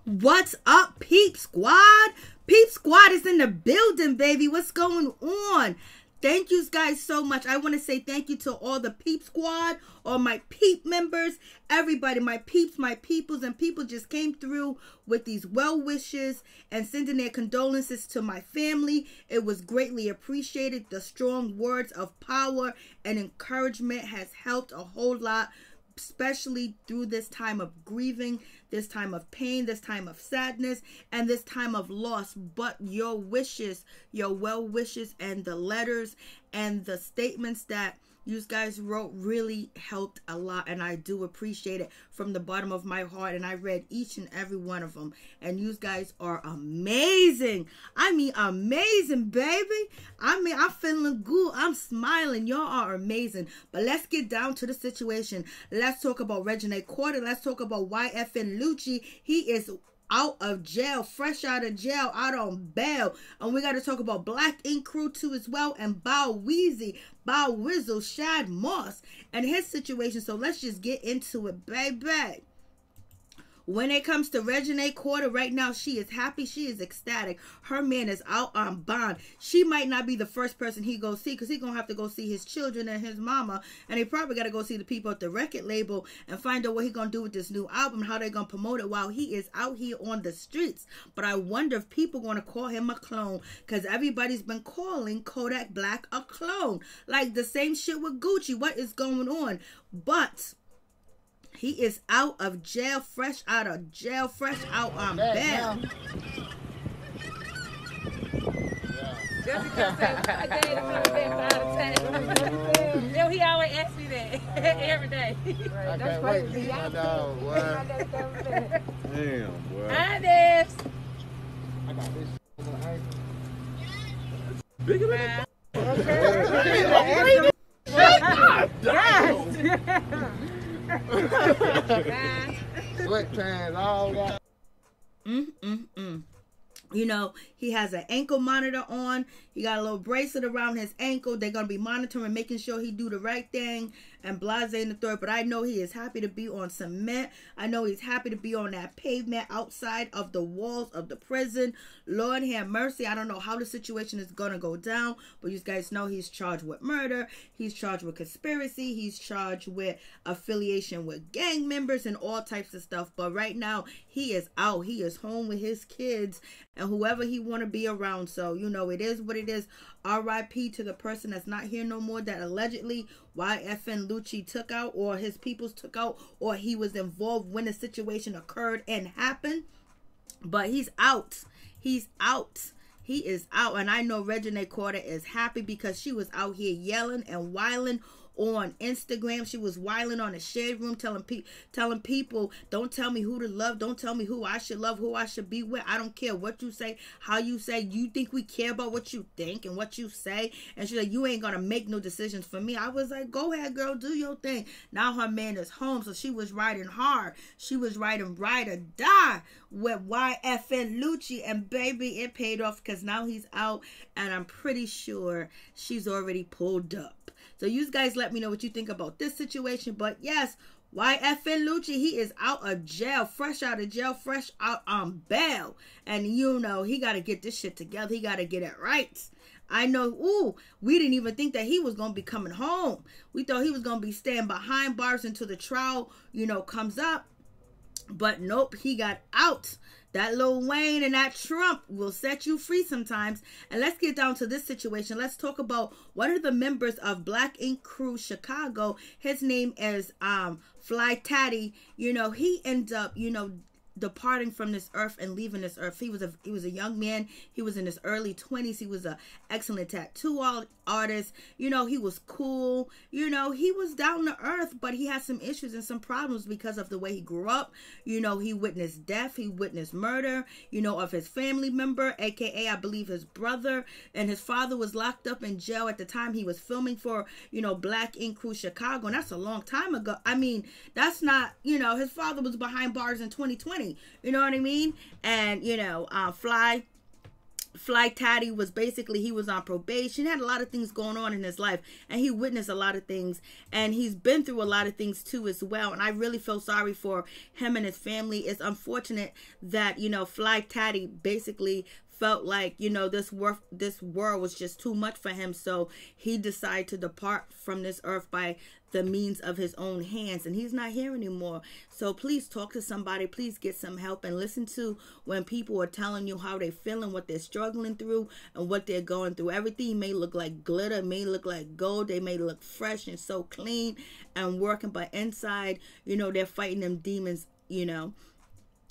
What's up, Peep Squad? Peep Squad is in the building, baby. What's going on? Thank you guys so much. I want to say thank you to all the Peep Squad, all my Peep members, everybody, my peeps, my peoples, and people just came through with these well wishes and sending their condolences to my family. It was greatly appreciated. The strong words of power and encouragement has helped a whole lot, especially through this time of grieving, this time of pain, this time of sadness, and this time of loss. But your wishes, your well wishes, and the letters and the statements that you guys wrote really helped a lot, and I do appreciate it from the bottom of my heart. And I read each and every one of them, and you guys are amazing. I mean, amazing, baby. I mean, I'm feeling good. I'm smiling. Y'all are amazing. But let's get down to the situation. Let's talk about Maryjanetv. Let's talk about Yfn Lucci. He is out of jail, fresh out of jail, out on bail. And we got to talk about Black Ink Crew too as well, and Bow Wizzle, Shad Moss, and his situation. So let's just get into it, baby. When it comes to Maryjanetv right now, she is happy. She is ecstatic. Her man is out on bond. She might not be the first person he go see, because he going to have to go see his children and his mama. And he probably got to go see the people at the record label and find out what he going to do with this new album, how they going to promote it while he is out here on the streets. But I wonder if people going to call him a clone, because everybody's been calling Kodak Black a clone. Like the same shit with Gucci. What is going on? But he is out of jail, fresh out on bail. I gave him a 5 out of 10. Yo, he always asks me that every day. Right, that's crazy. Damn, boy. Hi, Debs. I got this. Bigger than sweatpants, all that. You know, he has an ankle monitor on. He got a little bracelet around his ankle. They're going to be monitoring, making sure he do the right thing, and blase in the third. But I know he is happy to be on cement. I know he's happy to be on that pavement outside of the walls of the prison. Lord have mercy. I don't know how the situation is going to go down, but you guys know he's charged with murder. He's charged with conspiracy. He's charged with affiliation with gang members and all types of stuff. But right now, he is out. He is home with his kids and whoever he want to be around. So, you know, it is what it is. R.I.P. to the person that's not here no more, that allegedly Yfn Lucci took out, or his peoples took out, or he was involved when the situation occurred and happened. But he's out. He's out. He is out. And I know Maryjanetv is happy, because she was out here yelling and whiling on Instagram. She was whiling on the shade room, telling people, don't tell me who to love, don't tell me who I should love, who I should be with. I don't care what you say, how you say. You think we care about what you think and what you say? And she's like, you ain't gonna make no decisions for me. I was like, go ahead, girl, do your thing. Now her man is home, so she was riding hard. She was riding ride or die with Yfn Lucci, and baby, it paid off, because now he's out, and I'm pretty sure she's already pulled up. So you guys let me know what you think about this situation. But yes, Yfn Lucci, he is out of jail, fresh out on bail. And you know, he got to get this shit together. He got to get it right. I know, we didn't even think that he was going to be coming home. We thought he was going to be staying behind bars until the trial, you know, comes up. But nope, he got out. That Lil Wayne and that Trump will set you free sometimes. And let's get down to this situation. Let's talk about one of the members of Black Ink Crew Chicago. His name is Fly Tatty. You know, he ended up, you know, departing from this earth and leaving this earth. He was a young man. He was in his early 20s. He was an excellent tattoo artist. You know, he was cool. You know, he was down to earth, but he had some issues and some problems because of the way he grew up. You know, he witnessed death. He witnessed murder, you know, of his family member, aka I believe his brother, and his father was locked up in jail at the time he was filming for, you know, Black Ink Crew Chicago. And that's a long time ago. I mean, that's not, you know, his father was behind bars in 2020. You know what I mean? And, you know, Fly Fly Tatty was basically, he was on probation, had a lot of things going on in his life, and he witnessed a lot of things, and he's been through a lot of things too as well. And I really feel sorry for him and his family. It's unfortunate that, you know, Fly Tatty basically felt like, you know, this world was just too much for him, so he decided to depart from this earth by the means of his own hands, and he's not here anymore. So please talk to somebody, please get some help, and listen to when people are telling you how they're feeling, what they're struggling through, and what they're going through. Everything may look like glitter, may look like gold, they may look fresh and so clean and working, but inside, you know, they're fighting them demons, you know.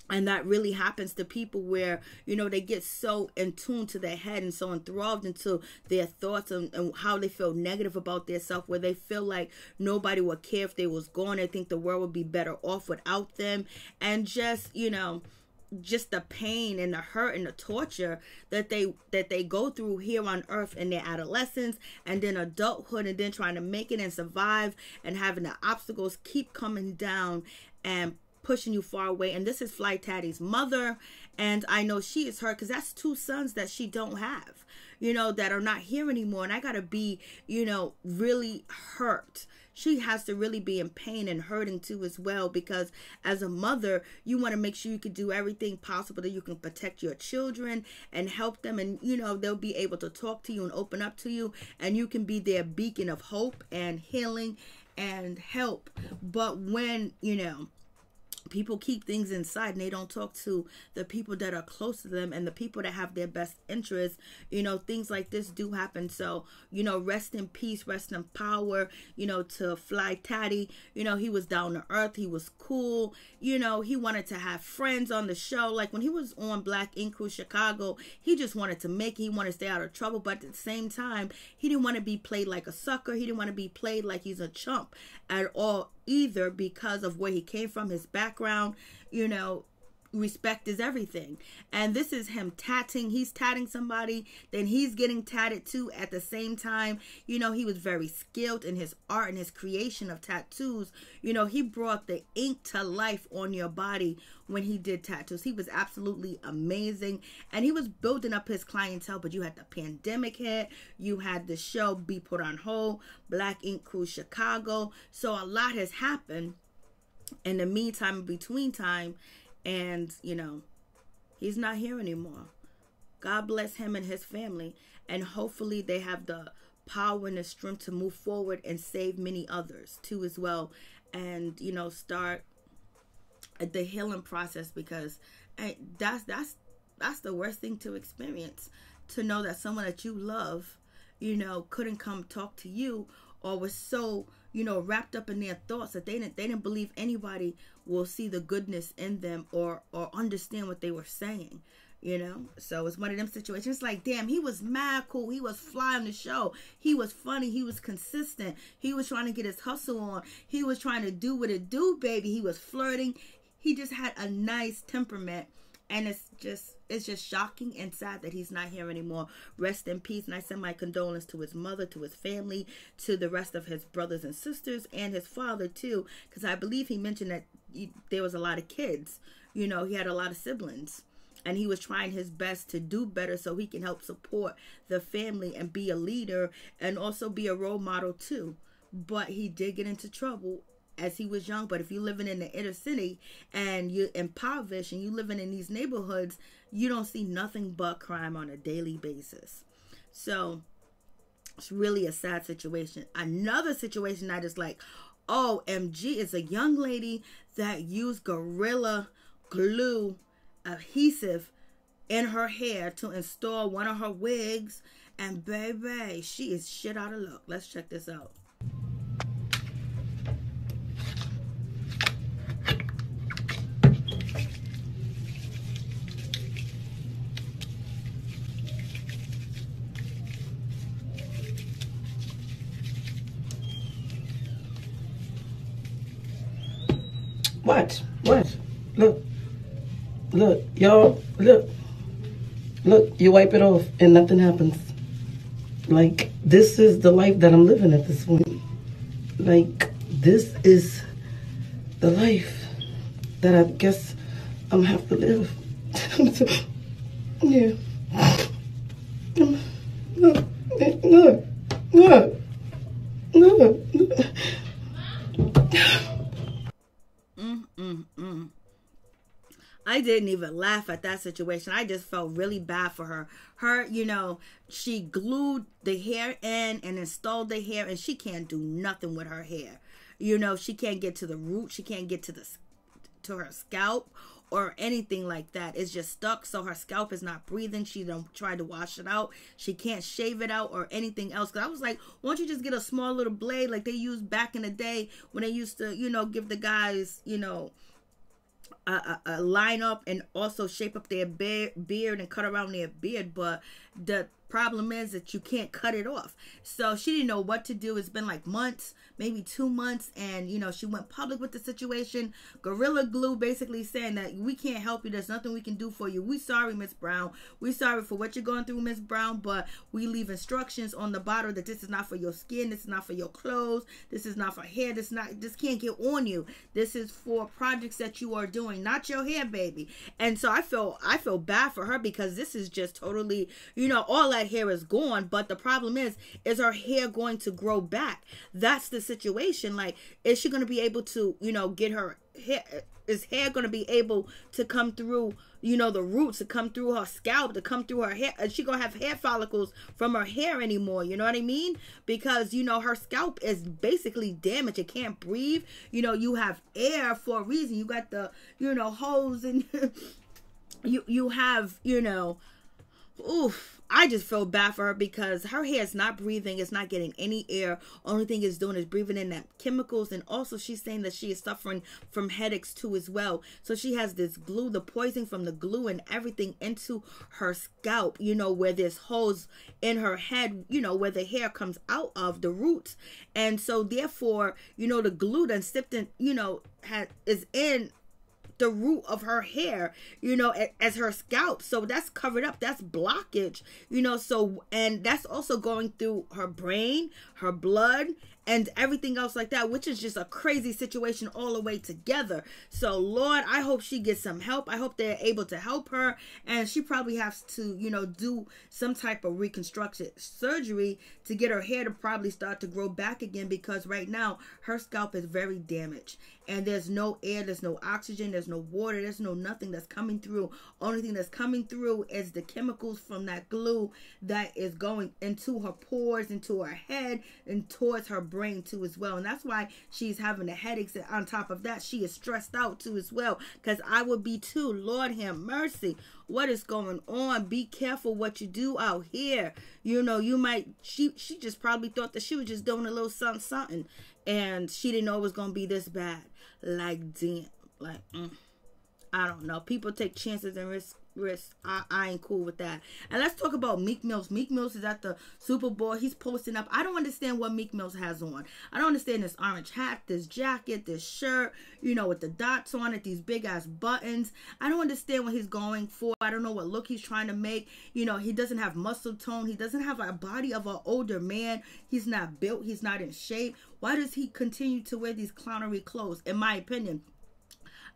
And that really happens to people where, you know, they get so in tune to their head and so enthralled into their thoughts and how they feel negative about their self, where they feel like nobody would care if they was gone. They think the world would be better off without them. And just, you know, just the pain and the hurt and the torture that they go through here on earth in their adolescence and then adulthood, and then trying to make it and survive, and having the obstacles keep coming down and pushing you far away. And this is Fly Tatty's mother, and I know she is hurt because that's 2 sons that she don't have, you know, that are not here anymore. And I gotta be, you know, really hurt. She has to really be in pain and hurting too as well, because as a mother, you want to make sure you can do everything possible that you can protect your children and help them, and, you know, they'll be able to talk to you and open up to you, and you can be their beacon of hope and healing and help. But when, you know, people keep things inside and they don't talk to the people that are close to them and the people that have their best interests, you know, things like this do happen. So, you know, rest in peace, rest in power, you know, to Fly Tatty. You know, he was down to earth, he was cool, you know, he wanted to have friends on the show. Like when he was on Black Ink Crew Chicago, he just wanted to make it, he wanted to stay out of trouble, but at the same time, he didn't want to be played like a sucker, he didn't want to be played like he's a chump at all either, because of where he came from, his background. You know, respect is everything. And this is him tatting. He's tatting somebody, then he's getting tatted too at the same time. You know, he was very skilled in his art and his creation of tattoos. You know, he brought the ink to life on your body when he did tattoos. He was absolutely amazing, and he was building up his clientele. But you had the pandemic hit, you had the show be put on hold, Black Ink Crew Chicago. So a lot has happened in the meantime, in between time, and, you know, he's not here anymore. God bless him and his family, and hopefully they have the power and the strength to move forward and save many others too as well, and, you know, start the healing process, because that's the worst thing to experience, to know that someone that you love, you know, couldn't come talk to you, or was so, you know, wrapped up in their thoughts that they didn't believe anybody will see the goodness in them or understand what they were saying, you know. So it's one of them situations. It's like, damn, he was mad cool, he was fly on the show, he was funny, he was consistent, he was trying to get his hustle on, he was trying to do what it do, baby, he was flirting, he just had a nice temperament. And it's just shocking and sad that he's not here anymore. Rest in peace. And I send my condolences to his mother, to his family, to the rest of his brothers and sisters, and his father too, because I believe he mentioned that there was a lot of kids. You know, he had a lot of siblings, and he was trying his best to do better so he can help support the family and be a leader and also be a role model too. But he did get into trouble as he was young. But if you're living in the inner city and you're impoverished and you living in these neighborhoods, you don't see nothing but crime on a daily basis. So it's really a sad situation. Another situation that is like, OMG, is a young lady that used Gorilla Glue adhesive in her hair to install one of her wigs, and baby, she is shit out of luck. Let's check this out. Watch. Look, y'all, look, you wipe it off and nothing happens. Like, this is the life that I'm living at this point. Like, this is the life that I guess I'm gonna have to live. Yeah. didn't even laugh at that situation. I just felt really bad for her. Her, you know, she glued the hair in and installed the hair, and she can't do nothing with her hair. You know, she can't get to the root. She can't get to her scalp or anything like that. It's just stuck, so her scalp is not breathing. She don't try to wash it out. She can't shave it out or anything else. Because I was like, why don't you just get a small little blade like they used back in the day when they used to, you know, give the guys, you know, a line up and also shape up their beard and cut around their beard. But the problem is that you can't cut it off. So she didn't know what to do. It's been like months, maybe 2 months, and you know, she went public with the situation. Gorilla Glue basically saying that we can't help you, there's nothing we can do for you. We sorry, Miss Brown, we sorry for what you're going through, Miss Brown, but we leave instructions on the bottle that this is not for your skin, this is not for your clothes, this is not for hair, this can't get on you, this is for projects that you are doing, not your hair, baby. And so I feel bad for her, because this is just totally, you know, all that hair is gone. But the problem is her hair going to grow back? That's the situation. Like, is she going to be able to, you know, get her hair, is hair going to be able to come through, you know, the roots, to come through her scalp, to come through her hair? Is she going to have hair follicles from her hair anymore? You know what I mean? Because, you know, her scalp is basically damaged. It can't breathe. You know, you have air for a reason. You got the, you know, hose, and you have, you know, oof. I just feel bad for her, because her hair is not breathing. It's not getting any air. Only thing it's doing is breathing in that chemicals. And also she's saying that she is suffering from headaches too as well. So she has this glue, the poison from the glue and everything into her scalp, you know, where there's holes in her head, you know, where the hair comes out of the roots. And so therefore, you know, the glue done sipped in, you know, is in the root of her hair, you know, as her scalp. So that's covered up, that's blockage, you know. So, and that's also going through her brain, her blood, and everything else like that, which is just a crazy situation all the way together. So Lord, I hope she gets some help. I hope they're able to help her, and she probably has to, you know, do some type of reconstruction surgery to get her hair to probably start to grow back again, because right now her scalp is very damaged, and there's no air, there's no oxygen, there's no water, there's no nothing that's coming through. Only thing that's coming through is the chemicals from that glue that is going into her pores, into her head, and towards her brain too as well. And that's why she's having the headaches, and on top of that she is stressed out too as well, because I would be too. Lord have mercy, what is going on? Be careful what you do out here. You know, you might, she just probably thought that she was just doing a little something, and she didn't know it was gonna be this bad. Like, damn, like, I don't know. People take chances and risk. I ain't cool with that. And let's talk about Meek Mills. Meek Mills is at the Super Bowl. He's posting up. I don't understand what Meek Mills has on. I don't understand this orange hat, this jacket, this shirt, you know, with the dots on it, these big ass buttons. I don't understand what he's going for. I don't know what look he's trying to make. You know, he doesn't have muscle tone. He doesn't have a body of an older man. He's not built. He's not in shape. Why does he continue to wear these clownery clothes? In my opinion,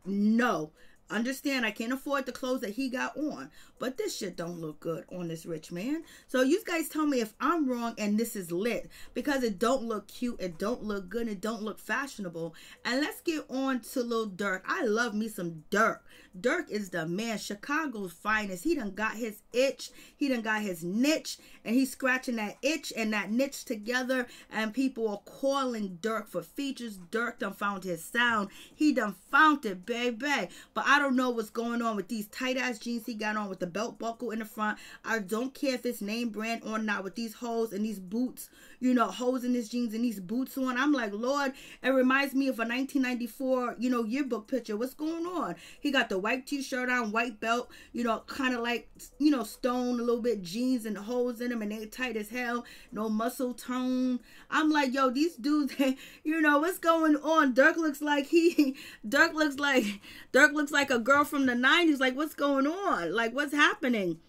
no. Understand, I can't afford the clothes that he got on, but this shit don't look good on this rich man. So you guys tell me if I'm wrong and this is lit, because it don't look cute, it don't look good, it don't look fashionable. And let's get on to Lil Dirk. I love me some Dirk. Dirk is the man, Chicago's finest. He done got his itch, he done got his niche, and he's scratching that itch and that niche together, and people are calling Dirk for features. Dirk done found his sound. He done found it, baby. But I don't know what's going on with these tight ass jeans he got on with the belt buckle in the front. I don't care if it's name brand or not, with these hoes and these boots, you know, hoes in his jeans and these boots on. I'm like, Lord, it reminds me of a 1994, you know, yearbook picture. What's going on? He got the white t-shirt on, white belt, you know, kind of like, you know, stone, a little bit jeans and hoes in them, and they tight as hell, no muscle tone. I'm like, yo, these dudes, you know, what's going on? Dirk looks like a girl from the 90s. Like, what's going on? Like, what's happening?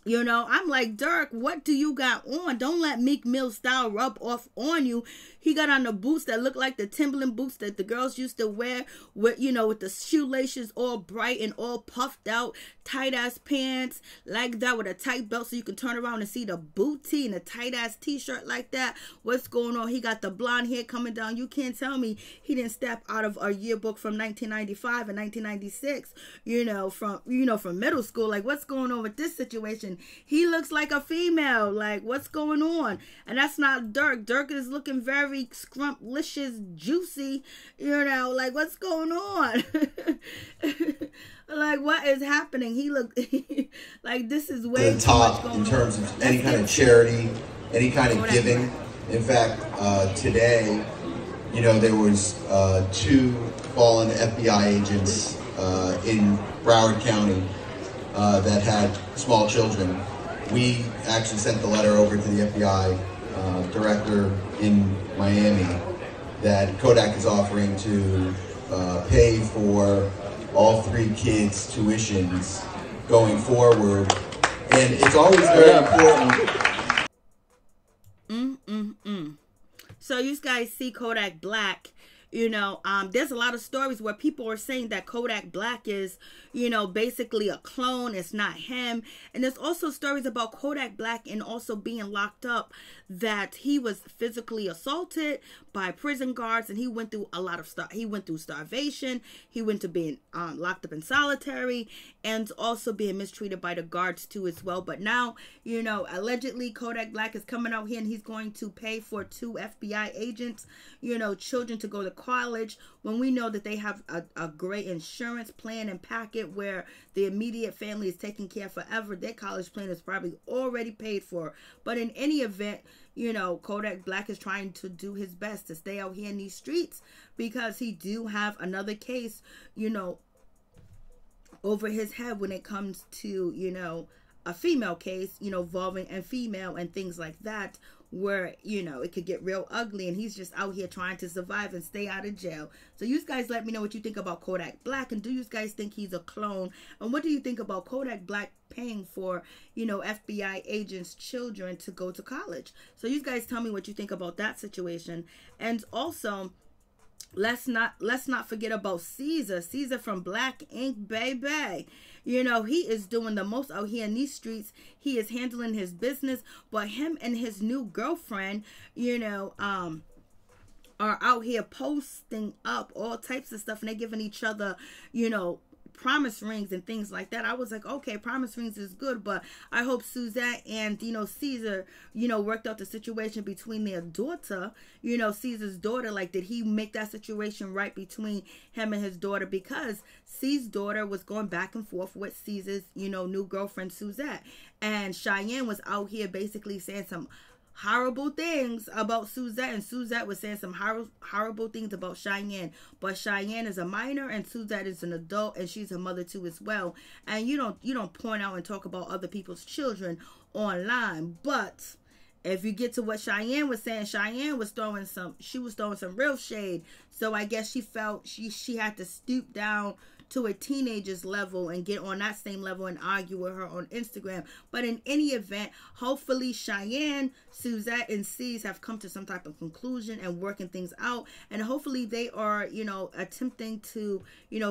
You know, I'm like, Dirk, what do you got on? Don't let Meek Mill style rub off on you. He got on the boots that look like the Timberland boots that the girls used to wear with, you know, with the shoelaces all bright and all puffed out, tight ass pants like that with a tight belt so you can turn around and see the booty and a tight ass t-shirt like that. What's going on? He got the blonde hair coming down. You can't tell me he didn't step out of a yearbook from 1995 and 1996, from middle school. Like, what's going on with this situation? He looks like a female. Like, what's going on? And that's not Dirk. Dirk is looking very scrumptious, juicy, like, what's going on? Like, what is happening? He looked like this is way too much going on. In terms of any kind of charity, any kind of giving. In fact, today, there was 2 fallen FBI agents in Broward County that had small children. We actually sent the letter over to the FBI director in Miami that Kodak is offering to pay for all 3 kids' tuitions going forward. And it's always very important. So you guys see Kodak Black, there's a lot of stories where people are saying that Kodak Black is, basically a clone. It's not him. And there's also stories about Kodak Black and also being locked up, that he was physically assaulted by prison guards, and he went through a lot of stuff. He went through starvation. He went to being locked up in solitary, and also being mistreated by the guards too as well. But now, allegedly Kodak Black is coming out here and he's going to pay for 2 FBI agents, children to go to college, when we know that they have a great insurance plan and packet where the immediate family is taken care of forever. Their college plan is probably already paid for. But in any event, Kodak Black is trying to do his best to stay out here in these streets, because he do have another case, over his head when it comes to, a female case, involving a female and things like that, where, it could get real ugly, and he's just out here trying to survive and stay out of jail. So you guys let me know what you think about Kodak Black, and do you guys think he's a clone? And what do you think about Kodak Black paying for, FBI agents' children to go to college? So you guys tell me what you think about that situation. And also, let's not forget about Caesar from Black Ink, baby. He is doing the most out here in these streets. He is handling his business, but him and his new girlfriend, are out here posting up all types of stuff, and they're giving each other, promise rings and things like that. I was like, okay, promise rings is good, but I hope Suzette and Caesar worked out the situation between their daughter, Caesar's daughter. Like, did he make that situation right between him and his daughter? Because Caesar's daughter was going back and forth with Caesar's new girlfriend Suzette, and Cheyenne was out here basically saying some horrible things about Suzette, and Suzette was saying some horrible things about Cheyenne. But Cheyenne is a minor and Suzette is an adult, and she's a mother too as well. And you don't point out and talk about other people's children online. But if you get to what Cheyenne was saying, Cheyenne was throwing some real shade. So I guess she felt she had to stoop down to a teenager's level and get on that same level and argue with her on Instagram. But in any event, hopefully Cheyenne, Suzette, and C's have come to some type of conclusion and working things out. And hopefully they are, attempting to,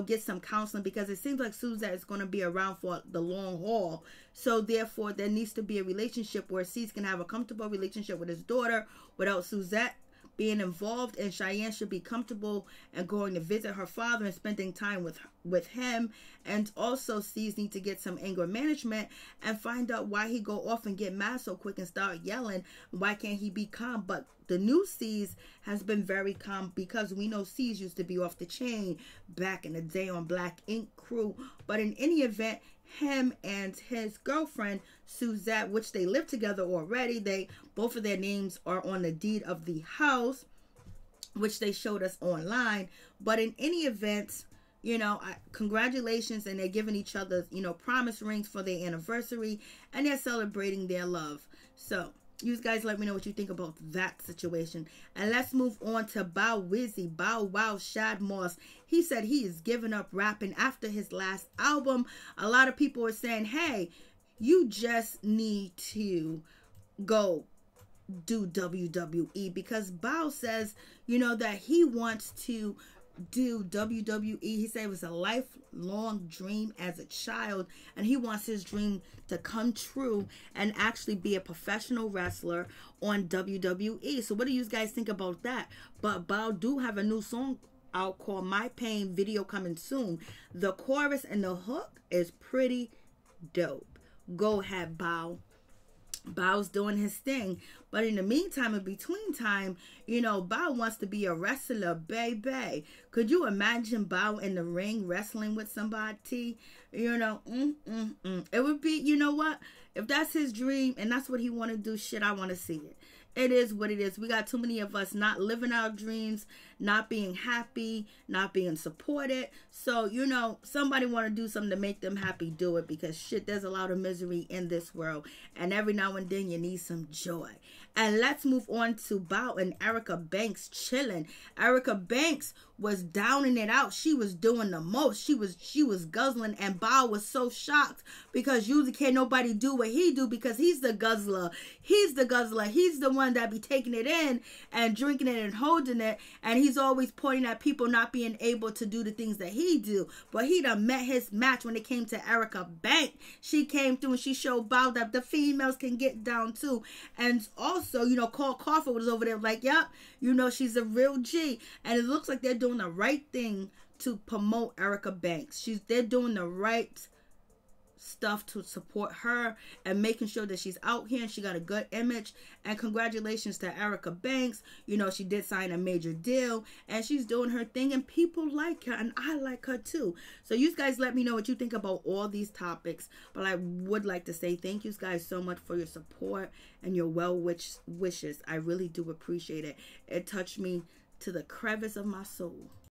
get some counseling, because it seems like Suzette is going to be around for the long haul. So therefore, there needs to be a relationship where C's can have a comfortable relationship with his daughter without Suzette being involved, and Cheyenne should be comfortable and going to visit her father and spending time with him. And also, C's need to get some anger management and find out why he go off and get mad so quick and start yelling. Why can't he be calm? But the new C's has been very calm, because we know C's used to be off the chain back in the day on Black Ink crew. But in any event, him and his girlfriend Suzette, which they live together already, both of their names are on the deed of the house, which they showed us online. But in any event, congratulations, and they're giving each other promise rings for their anniversary, and they're celebrating their love. So you guys let me know what you think about that situation. And let's move on to Bow Wow Shad Moss. He said he is giving up rapping after his last album. A lot of people are saying, hey, you just need to go do WWE, because Bao says, you know, that he wants to do WWE. He said it was a lifelong dream as a child, and he wants his dream to come true and actually be a professional wrestler on WWE. So what do you guys think about that? But Bao do have a new song out called My Pain, video coming soon. The chorus and the hook is pretty dope. Go ahead, Bao. Bao's doing his thing. But in the meantime, in between time, you know, Bao wants to be a wrestler, baby. Could you imagine Bao in the ring wrestling with somebody? You know, it would be, you know what? If that's his dream and that's what he want to do, shit, I want to see it. It is what it is. We got too many of us not living our dreams, not being happy, not being supported. So, you know, somebody want to do something to make them happy, do it. Because shit, there's a lot of misery in this world. And every now and then you need some joy. And let's move on to Bao and Erica Banks chilling. Erica Banks was downing it out. She was doing the most. She was guzzling, and Bao was so shocked because usually can't nobody do what he do, because he's the guzzler. He's the guzzler. He's the one that be taking it in and drinking it and holding it, and he's always pointing at people not being able to do the things that he do. But he done met his match when it came to Erica Banks. She came through and she showed Bao that the females can get down too. And also, you know, Cole Crawford was over there like, yep, you know, she's a real G. And it looks like they're doing the right thing to promote Erica Banks. They're doing the right stuff to support her and making sure that she's out here and she got a good image. And congratulations to Erica Banks. You know, she did sign a major deal and she's doing her thing, and people like her, and I like her too. So you guys let me know what you think about all these topics. But I would like to say thank you guys so much for your support and your well wishes. I really do appreciate it. It touched me to the crevice of my soul.